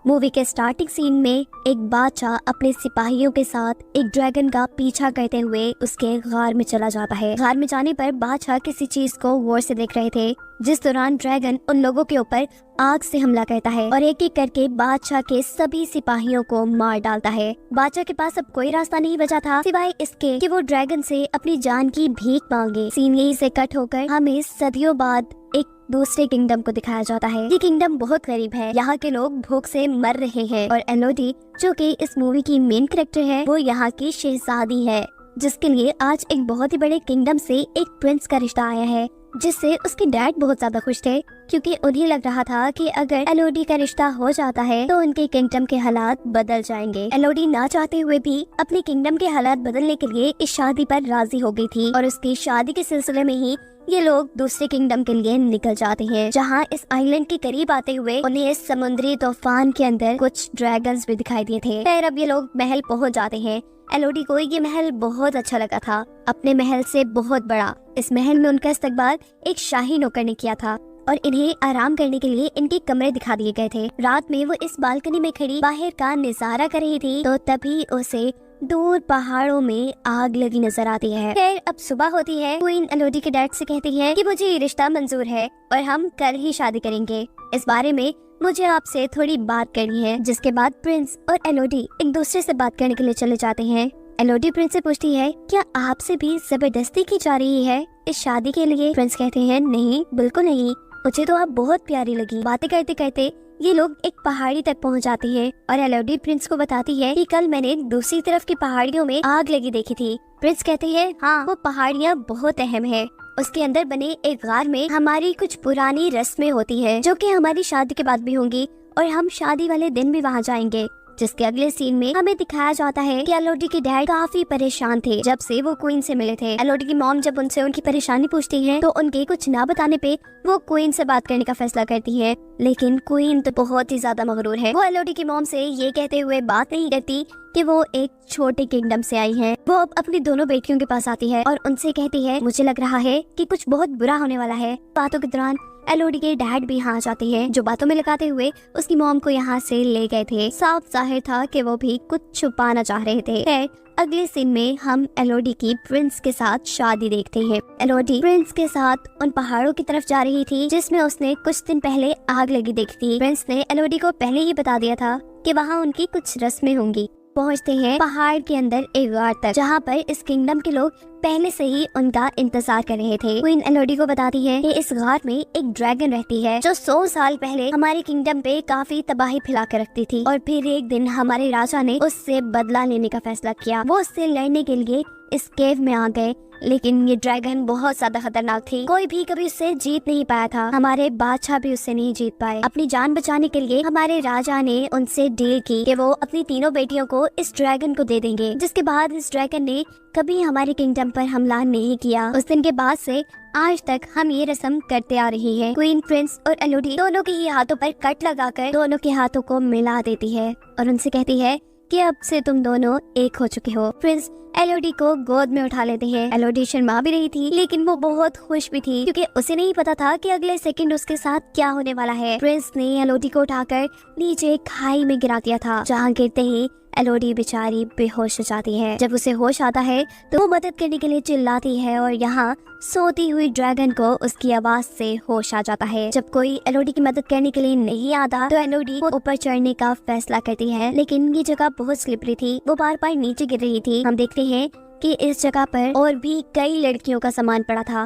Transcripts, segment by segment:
Movie के starting scene में एक बादशाह अपने सिपाहियों के साथ एक ड्रैगन का पीछा करते हुए उसके गार में चला जाता है। गार में जाने पर बादशाह किसी चीज को गौर से देख रहे थे, जिस दौरान ड्रैगन उन लोगों के ऊपर आग से हमला करता है और एक एक करके बादशाह के सभी सिपाहियों को मार डालता है। बादशाह के पास अब कोई रास्ता नहीं बचा था सिवाय इसके कि वो ड्रैगन से अपनी जान की भीख मांगे। सीन यहीं से कट होकर हमें सदियों बाद एक दूसरे किंगडम को दिखाया जाता है। ये किंगडम बहुत गरीब है, यहाँ के लोग भूख से मर रहे हैं और एलोडी जो कि इस मूवी की मेन कैरेक्टर है, वो यहाँ की शहजादी है, जिसके लिए आज एक बहुत ही बड़े किंगडम से एक प्रिंस का रिश्ता आया है, जिससे उसके डैड बहुत ज्यादा खुश थे क्योंकि उन्हें लग रहा था कि अगर एलोडी का रिश्ता हो जाता है तो उनके किंगडम के हालात बदल जाएंगे। एलोडी ना चाहते हुए भी अपने किंगडम के हालात बदलने के लिए इस शादी पर राजी हो गई थी और उसकी शादी के सिलसिले में ही ये लोग दूसरे किंगडम के लिए निकल जाते हैं, जहाँ इस आइलैंड के करीब आते हुए उन्हें समुद्री तूफान के अंदर कुछ ड्रैगन्स भी दिखाई दिए थे। फिर अब ये लोग महल पहुँच जाते हैं। एलोडी को ये महल बहुत अच्छा लगा था, अपने महल से बहुत बड़ा। इस महल में उनका इस्तकबाल एक शाही नौकर ने किया था और इन्हें आराम करने के लिए इनके कमरे दिखा दिए गए थे। रात में वो इस बालकनी में खड़ी बाहर का नजारा कर रही थी तो तभी उसे दूर पहाड़ों में आग लगी नजर आती है। फिर अब सुबह होती है। क्वीन एलोडी के डैड से कहती है कि मुझे ये रिश्ता मंजूर है और हम कल ही शादी करेंगे। इस बारे में मुझे आपसे थोड़ी बात करनी है। जिसके बाद प्रिंस और एलोडी एक दूसरे से बात करने के लिए चले जाते हैं। एलोडी प्रिंस से पूछती है, क्या आपसे भी जबरदस्ती की जा रही है इस शादी के लिए? प्रिंस कहते हैं, नहीं बिल्कुल नहीं, मुझे तो आप बहुत प्यारी लगी। बातें करते करते ये लोग एक पहाड़ी तक पहुंच जाती है और एलोडी प्रिंस को बताती है कि कल मैंने दूसरी तरफ की पहाड़ियों में आग लगी देखी थी। प्रिंस कहते हैं, हाँ वो पहाड़ियाँ बहुत अहम है, उसके अंदर बने एक गार में हमारी कुछ पुरानी रस्में होती है जो कि हमारी शादी के बाद भी होंगी और हम शादी वाले दिन भी वहाँ जाएंगे। जिसके अगले सीन में हमें दिखाया जाता है कि एलोडी के डैड काफी परेशान थे जब से वो क्वीन से मिले थे। एलोडी की मॉम जब उनसे उनकी परेशानी पूछती है तो उनके कुछ ना बताने पे वो क्वीन से बात करने का फैसला करती है, लेकिन क्वीन तो बहुत ही ज्यादा मगरूर है। वो एलोडी की मॉम से ये कहते हुए बात नहीं करती कि वो एक छोटे किंगडम से आई है। वो अब अपनी दोनों बेटियों के पास आती है और उनसे कहती है, मुझे लग रहा है कि कुछ बहुत बुरा होने वाला है। बातों के दौरान एलोडी के डैड भी यहाँ जाते हैं, जो बातों में लगाते हुए उसकी मॉम को यहाँ से ले गए थे। साफ जाहिर था कि वो भी कुछ छुपाना चाह रहे थे। खैर अगले सीन में हम एलोडी की प्रिंस के साथ शादी देखते हैं। एलोडी प्रिंस के साथ उन पहाड़ों की तरफ जा रही थी जिसमें उसने कुछ दिन पहले आग लगी देखी थी। प्रिंस ने एलोडी को पहले ही बता दिया था कि वहाँ उनकी कुछ रस्में होंगी। पहुँचते हैं पहाड़ के अंदर एक गार तक, जहाँ पर इस किंगडम के लोग पहले से ही उनका इंतजार कर रहे थे। क्वीन एलोडी को बताती है कि इस गार में एक ड्रैगन रहती है जो 100 साल पहले हमारे किंगडम पे काफी तबाही फैला कर रखती थी और फिर एक दिन हमारे राजा ने उससे बदला लेने का फैसला किया। वो उससे लड़ने के लिए इस केव में आ गए, लेकिन ये ड्रैगन बहुत ज्यादा खतरनाक थी। कोई भी कभी उससे जीत नहीं पाया था। हमारे बादशाह भी उससे नहीं जीत पाए। अपनी जान बचाने के लिए हमारे राजा ने उनसे डील की कि वो अपनी तीनों बेटियों को इस ड्रैगन को दे देंगे। जिसके बाद इस ड्रैगन ने कभी हमारे किंगडम पर हमला नहीं किया। उस दिन के बाद से आज तक हम ये रस्म करते आ रही है। क्वीन प्रिंस और एलोडी दोनों के ही हाथों पर कट लगाकर दोनों के हाथों को मिला देती है और उनसे कहती है कि अब से तुम दोनों एक हो चुके हो। प्रिंस एलोडी को गोद में उठा लेते हैं। एलोडी शर्मा भी रही थी, लेकिन वो बहुत खुश भी थी क्योंकि उसे नहीं पता था कि अगले सेकंड उसके साथ क्या होने वाला है। प्रिंस ने एलोडी को उठाकर नीचे खाई में गिरा दिया था, जहाँ गिरते ही एलोडी बेचारी बेहोश हो जाती है। जब उसे होश आता है तो वो मदद करने के लिए चिल्लाती है और यहाँ सोती हुई ड्रैगन को उसकी आवाज से होश आ जाता है। जब कोई एलोडी की मदद करने के लिए नहीं आता तो एलोडी ऊपर चढ़ने का फैसला करती है, लेकिन ये जगह बहुत स्लिपरी थी, वो बार बार नीचे गिर रही थी। हम देखते हैं कि इस जगह पर और भी कई लड़कियों का सामान पड़ा था।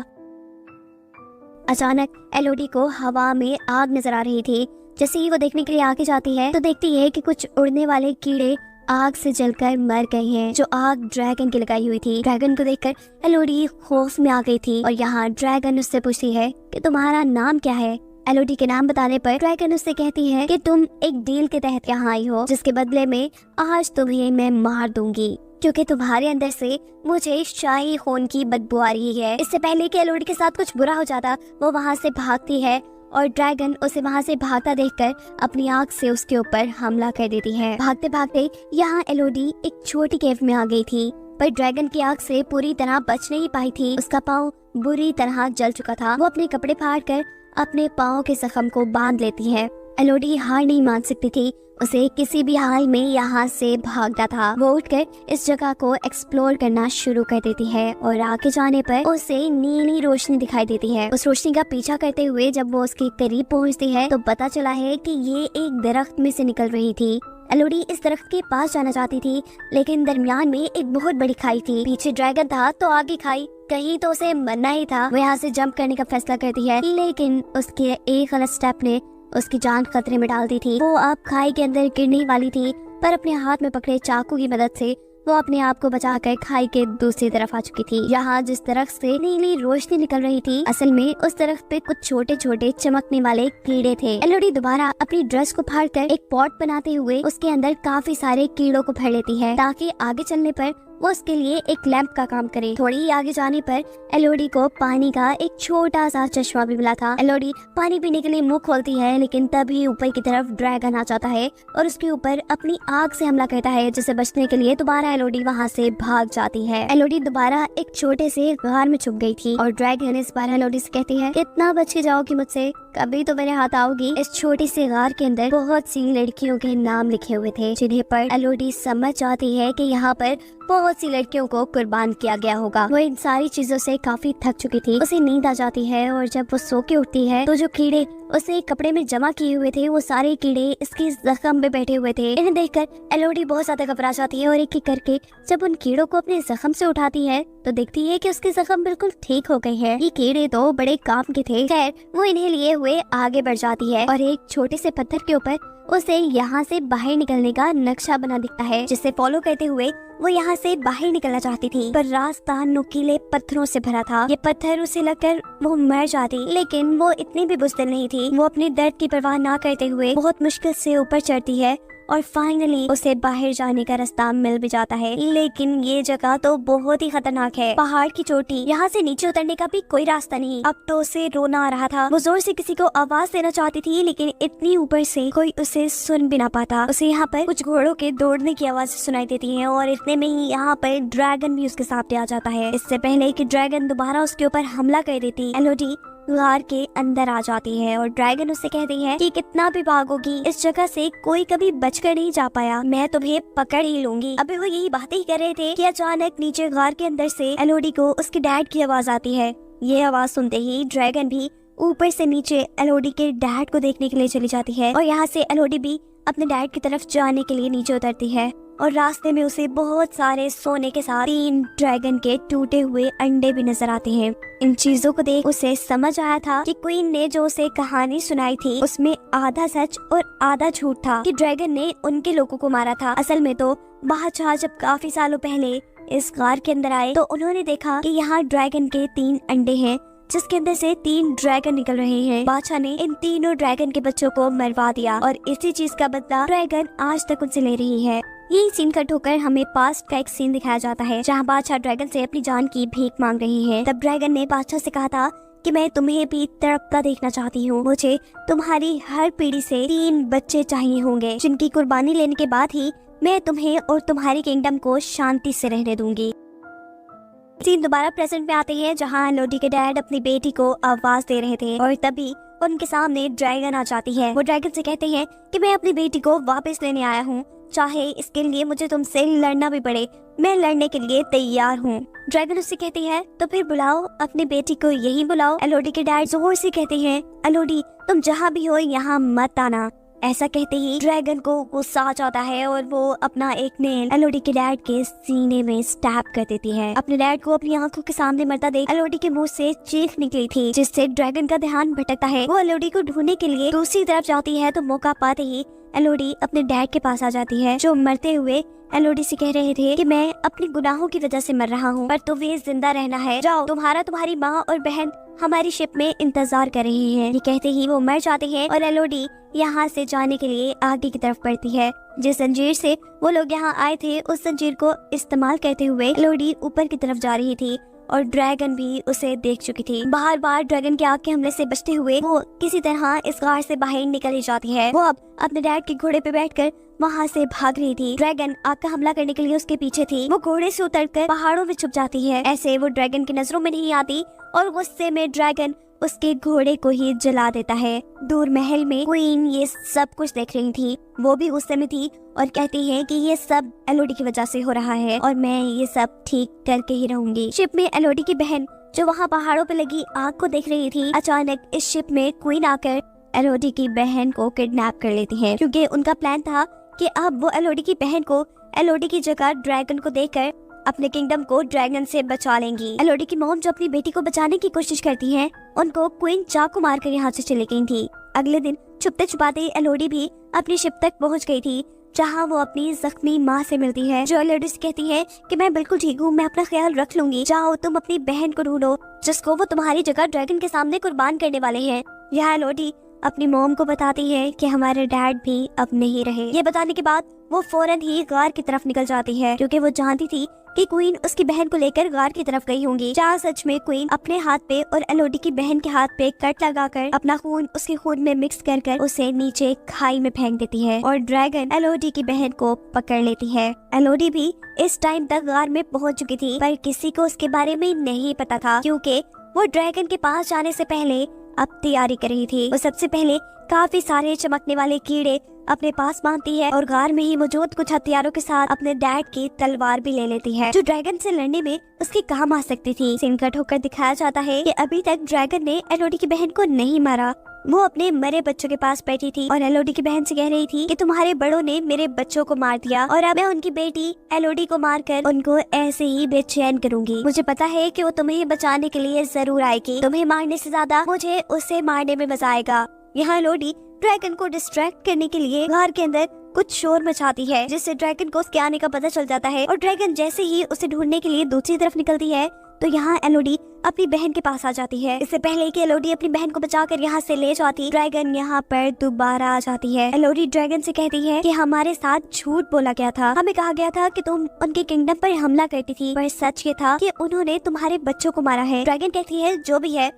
अचानक एलोडी को हवा में आग नजर आ रही थी। जैसे ही वो देखने के लिए आगे जाती है तो देखती है कि कुछ उड़ने वाले कीड़े आग से जलकर मर गए हैं, जो आग ड्रैगन की लगाई हुई थी। ड्रैगन को देखकर एलोडी खौफ में आ गई थी और यहाँ ड्रैगन उससे पूछती है कि तुम्हारा नाम क्या है। एलोडी के नाम बताने पर ड्रैगन उससे कहती है कि तुम एक डील के तहत यहाँ आई हो, जिसके बदले में आज तुम्हें मैं मार दूंगी क्योंकि तुम्हारे अंदर से मुझे शाही खून की बदबू आ रही है। इससे पहले कि एलोडी के साथ कुछ बुरा हो जाता, वो वहाँ से भागती है और ड्रैगन उसे वहाँ से भागता देखकर अपनी आंख से उसके ऊपर हमला कर देती है। भागते भागते यहाँ एलोडी एक छोटी केव में आ गई थी, पर ड्रैगन की आंख से पूरी तरह बच नहीं पाई थी। उसका पाँव बुरी तरह जल चुका था। वो अपने कपड़े फाड़ कर अपने पाँव के जख्म को बांध लेती है। एलोडी हार नहीं मान सकती थी। उसे किसी भी हाल में यहाँ से भागना था। वो उठकर इस जगह को एक्सप्लोर करना शुरू कर देती है और आगे जाने पर उसे नीली रोशनी दिखाई देती है। उस रोशनी का पीछा करते हुए जब वो उसके करीब पहुँचती है तो पता चला है कि ये एक दरख्त में से निकल रही थी। एलोडी इस दरख्त के पास जाना चाहती थी, लेकिन दरमियान में एक बहुत बड़ी खाई थी। पीछे ड्रैगन था तो आगे खाई, कहीं तो उसे मरना ही था। वो यहाँ से जंप करने का फैसला करती है, लेकिन उसके एक गलत स्टेप ने उसकी जान खतरे में डाल दी थी। वो अब खाई के अंदर गिरने वाली थी, पर अपने हाथ में पकड़े चाकू की मदद से वो अपने आप को बचाकर खाई के दूसरी तरफ आ चुकी थी। यहाँ जिस दरख्त से नीली रोशनी निकल रही थी, असल में उस दरख्त पे कुछ छोटे छोटे चमकने वाले कीड़े थे। एलोडी दोबारा अपनी ड्रेस को फाड़कर एक पॉट बनाते हुए उसके अंदर काफी सारे कीड़ों को भर लेती है, ताकि आगे चलने पर वो उसके लिए एक लैंप का काम करे। थोड़ी ही आगे जाने पर एलोडी को पानी का एक छोटा सा चश्मा भी मिला था। एलोडी पानी पीने के लिए मुंह खोलती है, लेकिन तभी ऊपर की तरफ ड्रैगन आ जाता है और उसके ऊपर अपनी आग से हमला करता है, जिसे बचने के लिए दोबारा एलोडी वहाँ से भाग जाती है। एलोडी दोबारा एक छोटे से गार में छुप गई थी और ड्रैगन इस बार एलोडी से कहती है, कितना बच जाओगी मुझसे, कभी तो मेरे हाथ आओगी। इस छोटी सी गार के अंदर बहुत सी लड़कियों के नाम लिखे हुए थे, जिन्हें पर एलोडी समझ जाती है कि यहाँ पर बहुत सी लड़कियों को कुर्बान किया गया होगा। वो इन सारी चीजों से काफी थक चुकी थी। उसे नींद आ जाती है और जब वो सो के उठती है तो जो कीड़े उसे कपड़े में जमा किए हुए थे, वो सारे कीड़े इसके जख्म में बैठे हुए थे। इन्हें देखकर एलोडी बहुत ज्यादा घबरा जाती है और एक एक करके जब उन कीड़ों को अपने जख्म से उठाती है तो देखती है कि उसके जख्म बिल्कुल ठीक हो गए हैं। ये कीड़े तो बड़े काम के थे। खैर वो इन्हें लिए हुए आगे बढ़ जाती है और एक छोटे से पत्थर के ऊपर उसे यहाँ से बाहर निकलने का नक्शा बना दिखता है, जिसे फॉलो करते हुए वो यहाँ से बाहर निकलना चाहती थी, पर रास्ता नुकीले पत्थरों से भरा था। ये पत्थर उसे लगकर वो मर जाती, लेकिन वो इतनी भी बुज़दिल नहीं थी। वो अपने दर्द की परवाह ना करते हुए बहुत मुश्किल से ऊपर चढ़ती है और फाइनली उसे बाहर जाने का रास्ता मिल भी जाता है। लेकिन ये जगह तो बहुत ही खतरनाक है, पहाड़ की चोटी, यहाँ से नीचे उतरने का भी कोई रास्ता नहीं। अब तो उसे रोना आ रहा था। वो जोर से किसी को आवाज देना चाहती थी, लेकिन इतनी ऊपर से कोई उसे सुन भी ना पाता। उसे यहाँ पर कुछ घोड़ों के दौड़ने की आवाज सुनाई देती है और इतने में ही यहाँ पर ड्रैगन भी उसके सामने आ जाता है। इससे पहले कि ड्रैगन दोबारा उसके ऊपर हमला कर देती, एलोडी गार के अंदर आ जाती है और ड्रैगन उससे कहती है कि कितना भी भागोगी, इस जगह से कोई कभी बचकर नहीं जा पाया, मैं तुम्हें पकड़ ही लूंगी। अभी वो यही बातें ही कर रहे थे कि अचानक नीचे गार के अंदर से एलोडी को उसके डैड की आवाज आती है। ये आवाज सुनते ही ड्रैगन भी ऊपर से नीचे एलोडी के डैड को देखने के लिए चली जाती है और यहाँ से एलोडी भी अपने डैड की तरफ जाने के लिए नीचे उतरती है और रास्ते में उसे बहुत सारे सोने के साथ 3 ड्रैगन के टूटे हुए अंडे भी नजर आते हैं। इन चीजों को देख उसे समझ आया था कि क्वीन ने जो उसे कहानी सुनाई थी उसमें आधा सच और आधा झूठ था, कि ड्रैगन ने उनके लोगों को मारा था। असल में तो बादशाह जब काफी सालों पहले इस गार के अंदर आए तो उन्होंने देखा कि यहाँ ड्रैगन के 3 अंडे हैं, जिसके अंदर से 3 ड्रैगन निकल रहे हैं। बादशाह ने इन तीनों ड्रैगन के बच्चों को मरवा दिया और इसी चीज का बदला ड्रैगन आज तक उनसे ले रही है। यही सीन कट होकर हमें पास्ट का एक सीन दिखाया जाता है, जहाँ बादशाह ड्रैगन से अपनी जान की भीख मांग रही है। तब ड्रैगन ने बादशाह से कहा था कि मैं तुम्हें भी तड़पता देखना चाहती हूँ, मुझे तुम्हारी हर पीढ़ी से 3 बच्चे चाहिए होंगे, जिनकी कुर्बानी लेने के बाद ही मैं तुम्हें और तुम्हारी किंगडम को शांति से रहने दूंगी। सीन दोबारा प्रेजेंट में आते हैं, जहाँ एलोडी के डैड अपनी बेटी को आवाज दे रहे थे और तभी उनके सामने ड्रैगन आ जाती है। वो ड्रैगन से कहते हैं कि मैं अपनी बेटी को वापस लेने आया हूँ, चाहे इसके लिए मुझे तुमसे लड़ना भी पड़े, मैं लड़ने के लिए तैयार हूँ। ड्रैगन उससे कहती है तो फिर बुलाओ अपनी बेटी को, यही बुलाओ। एलोडी के डैड जोर से कहते हैं, एलोडी तुम जहाँ भी हो यहाँ मत आना। ऐसा कहते ही ड्रैगन को गुस्सा आ जाता है और वो अपना एक नेल एलोडी के डैड के सीने में स्टैब कर देती है। अपने डैड को अपनी आंखों के सामने मरता देख एलोडी के मुंह से चीख निकली थी, जिससे ड्रैगन का ध्यान भटकता है। वो एलोडी को ढूंढने के लिए दूसरी तरफ जाती है तो मौका पाते ही एलोडी अपने डैड के पास आ जाती है, जो मरते हुए एलोडी से कह रहे थे कि मैं अपने गुनाहों की वजह से मर रहा हूँ, पर तुम्हें जिंदा रहना है, जाओ तुम्हारी माँ और बहन हमारी शिप में इंतजार कर रही हैं। ये कहते ही वो मर जाते हैं और एलोडी यहाँ से जाने के लिए आगे की तरफ बढ़ती है। जिस जंजीर से वो लोग यहाँ आए थे उस जंजीर को इस्तेमाल करते हुए एलोडी ऊपर की तरफ जा रही थी और ड्रैगन भी उसे देख चुकी थी। बार बार ड्रैगन के आग के हमले से बचते हुए वो किसी तरह इस गार से बाहर निकल ही जाती है। वो अब अपने डैड के घोड़े पे बैठकर वहाँ से भाग रही थी। ड्रैगन आग का हमला करने के लिए उसके पीछे थी। वो घोड़े से उतरकर पहाड़ों में छुप जाती है। ऐसे वो ड्रैगन की नजरों में नहीं आती और गुस्से में ड्रैगन उसके घोड़े को ही जला देता है। दूर महल में क्वीन ये सब कुछ देख रही थी, वो भी उस समय थी और कहती है कि ये सब एलोडी की वजह से हो रहा है और मैं ये सब ठीक करके ही रहूंगी। शिप में एलोडी की बहन जो वहाँ पहाड़ों पे लगी आग को देख रही थी, अचानक इस शिप में क्वीन आकर एलोडी की बहन को किडनैप कर लेती है, क्योंकि उनका प्लान था कि अब वो एलोडी की बहन को एलोडी की जगह ड्रैगन को देकर अपने किंगडम को ड्रैगन से बचा लेंगी। एलोडी की मॉम जो अपनी बेटी को बचाने की कोशिश करती है, उनको क्वीन चाकू मारकर यहाँ से चली गई थी। अगले दिन छुपते छुपाते एलोडी भी अपनी शिप तक पहुँच गई थी, जहाँ वो अपनी जख्मी माँ से मिलती है, जो एलोडी से कहती है कि मैं बिल्कुल ठीक हूँ, मैं अपना ख्याल रख लूंगी, जाओ तुम अपनी बहन को ढूंढो जिसको वो तुम्हारी जगह ड्रैगन के सामने कुर्बान करने वाले हैं। यहाँ एलोडी अपनी मॉम को बताती है कि हमारे डैड भी अब नहीं रहे। ये बताने के बाद वो फौरन ही गार की तरफ निकल जाती है, क्योंकि वो जानती थी कि क्वीन उसकी बहन को लेकर गार की तरफ गई होंगी। जहाँ सच में क्वीन अपने हाथ पे और एलोडी की बहन के हाथ पे कट लगाकर अपना खून उसके खून में मिक्स कर उसे नीचे खाई में फेंक देती है और ड्रैगन एलोडी की बहन को पकड़ लेती है। एलोडी भी इस टाइम तक गार में पहुँच चुकी थी, पर किसी को उसके बारे में नहीं पता था, क्योंकि वो ड्रैगन के पास जाने से पहले अब तैयारी कर रही थी। वो सबसे पहले काफी सारे चमकने वाले कीड़े अपने पास बांधती है और गार में ही मौजूद कुछ हथियारों के साथ अपने डैड की तलवार भी ले लेती है, जो ड्रैगन से लड़ने में उसके काम आ सकती थी। सीन कट होकर दिखाया जाता है कि अभी तक ड्रैगन ने एलोडी की बहन को नहीं मारा। वो अपने मरे बच्चों के पास बैठी थी और एलोडी की बहन से कह रही थी कि तुम्हारे बड़ों ने मेरे बच्चों को मार दिया और अब मैं उनकी बेटी एलोडी को मारकर उनको ऐसे ही बेचैन करूंगी। मुझे पता है कि वो तुम्हें बचाने के लिए जरूर आएगी, तुम्हें मारने से ज्यादा मुझे उसे मारने में मजा आएगा। यहाँ एलोडी ड्रैगन को डिस्ट्रैक्ट करने के लिए घर के अंदर कुछ शोर मचाती है, जिससे ड्रैगन को उसके आने का पता चल जाता है और ड्रैगन जैसे ही उसे ढूंढने के लिए दूसरी तरफ निकलती है तो यहाँ एलोडी अपनी बहन के पास आ जाती है। इससे पहले कि एलोडी अपनी बहन को बचाकर यहाँ से ले जाती, ड्रैगन यहाँ पर दोबारा आ जाती है। एलोडी ड्रैगन से कहती है कि हमारे साथ झूठ बोला गया था, हमें कहा गया था कि तुम उनके किंगडम पर हमला करती थी, पर सच ये था कि उन्होंने तुम्हारे बच्चों को मारा है। ड्रैगन कहती है जो भी है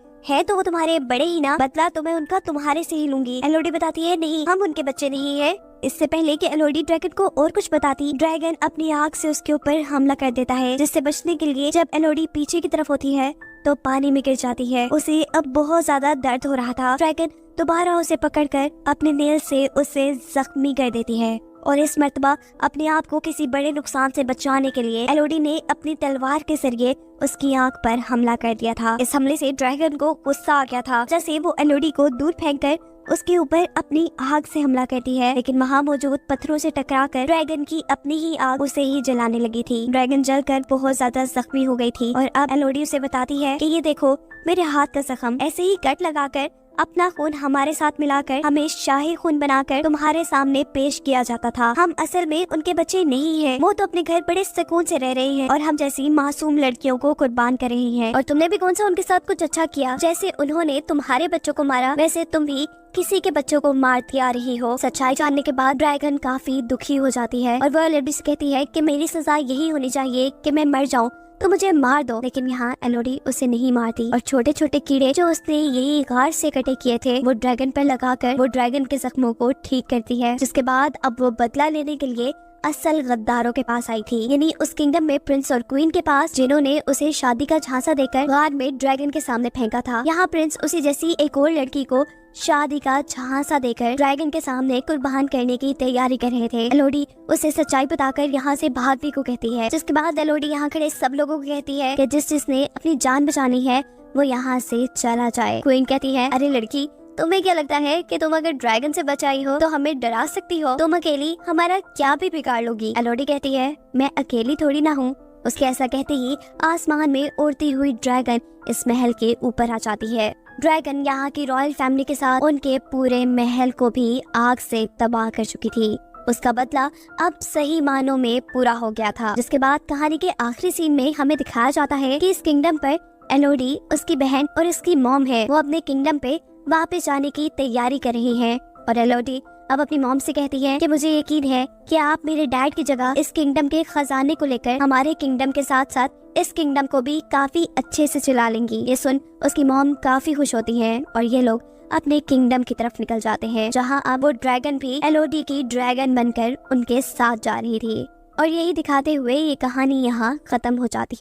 तो वो तुम्हारे बड़े ही ना, बदला तो मैं उनका तुम्हारे से ही लूंगी। एलोडी बताती है नहीं, हम उनके बच्चे नहीं है। इससे पहले कि एलोडी ड्रैगन को और कुछ बताती, ड्रैगन अपनी आग से उसके ऊपर हमला कर देता है, जिससे बचने के लिए जब एलोडी पीछे की तरफ होती है तो पानी में गिर जाती है। उसे अब बहुत ज्यादा दर्द हो रहा था। ड्रैगन दोबारा उसे पकड़कर अपने नेल से उसे जख्मी कर देती है और इस मर्तबा अपने आप को किसी बड़े नुकसान से बचाने के लिए एलोडी ने अपनी तलवार के जरिए उसकी आंख पर हमला कर दिया था। इस हमले से ड्रैगन को गुस्सा आ गया था, जैसे वो एलोडी को दूर फेंककर उसके ऊपर अपनी आग से हमला करती है, लेकिन वहाँ मौजूद पत्थरों से टकराकर ड्रैगन की अपनी ही आग उसे ही जलाने लगी थी। ड्रैगन जलकर बहुत ज्यादा जख्मी हो गई थी और अब एलोडी उसे बताती है कि ये देखो मेरे हाथ का जख्म, ऐसे ही कट लगाकर अपना खून हमारे साथ मिलाकर हमें शाही खून बनाकर तुम्हारे सामने पेश किया जाता था। हम असल में उनके बच्चे नहीं हैं, वो तो अपने घर बड़े सुकून से रह रहे हैं और हम जैसी मासूम लड़कियों को कुर्बान कर रही हैं। और तुमने भी कौन सा उनके साथ कुछ अच्छा किया? जैसे उन्होंने तुम्हारे बच्चों को मारा, वैसे तुम भी किसी के बच्चों को मारती आ रही हो। सच्चाई जानने के बाद ड्रैगन काफी दुखी हो जाती है और वह एलोडी से कहती है कि मेरी सजा यही होनी चाहिए कि मैं मर जाऊं, तो मुझे मार दो। लेकिन यहाँ एलोडी उसे नहीं मारती और छोटे छोटे कीड़े जो उसने यही गार से कटे किए थे वो ड्रैगन पर लगाकर वो ड्रैगन के जख्मों को ठीक करती है। जिसके बाद अब वो बदला लेने के लिए असल गद्दारों के पास आई थी, यानी उस किंगडम में प्रिंस और क्वीन के पास, जिन्होंने उसे शादी का झांसा देकर गार में ड्रैगन के सामने फेंका था। यहाँ प्रिंस उसी जैसी एक और लड़की को शादी का झांसा देकर ड्रैगन के सामने कुर्बान करने की तैयारी कर रहे थे। एलोडी उसे सच्चाई बताकर यहाँ से भागने को कहती है, जिसके बाद एलोडी यहाँ खड़े सब लोगों को कहती है कि जिसने अपनी जान बचानी है वो यहाँ से चला जाए। क्वीन कहती है अरे लड़की, तुम्हें क्या लगता है कि तुम अगर ड्रैगन से बचाई हो तो हमें डरा सकती हो? तुम अकेली हमारा क्या भी बिगाड़ लोगी। एलोडी कहती है मैं अकेली थोड़ी ना हूँ। उसके ऐसा कहते ही आसमान में उड़ती हुई ड्रैगन इस महल के ऊपर आ जाती है। ड्रैगन यहाँ की रॉयल फैमिली के साथ उनके पूरे महल को भी आग से तबाह कर चुकी थी। उसका बदला अब सही मानों में पूरा हो गया था। जिसके बाद कहानी के आखिरी सीन में हमें दिखाया जाता है कि इस किंगडम पर एलोडी, उसकी बहन और इसकी मॉम है, वो अपने किंगडम पे वापस जाने की तैयारी कर रही हैं। और एलोडी अब अपनी मॉम से कहती है कि मुझे यकीन है कि आप मेरे डैड की जगह इस किंगडम के खजाने को लेकर हमारे किंगडम के साथ साथ इस किंगडम को भी काफी अच्छे से चला लेंगी। ये सुन उसकी मॉम काफी खुश होती है और ये लोग अपने किंगडम की तरफ निकल जाते हैं, जहाँ अब वो ड्रैगन भी एलोडी की ड्रैगन बनकर उनके साथ जा रही थी। और यही दिखाते हुए ये कहानी यहाँ खत्म हो जाती है।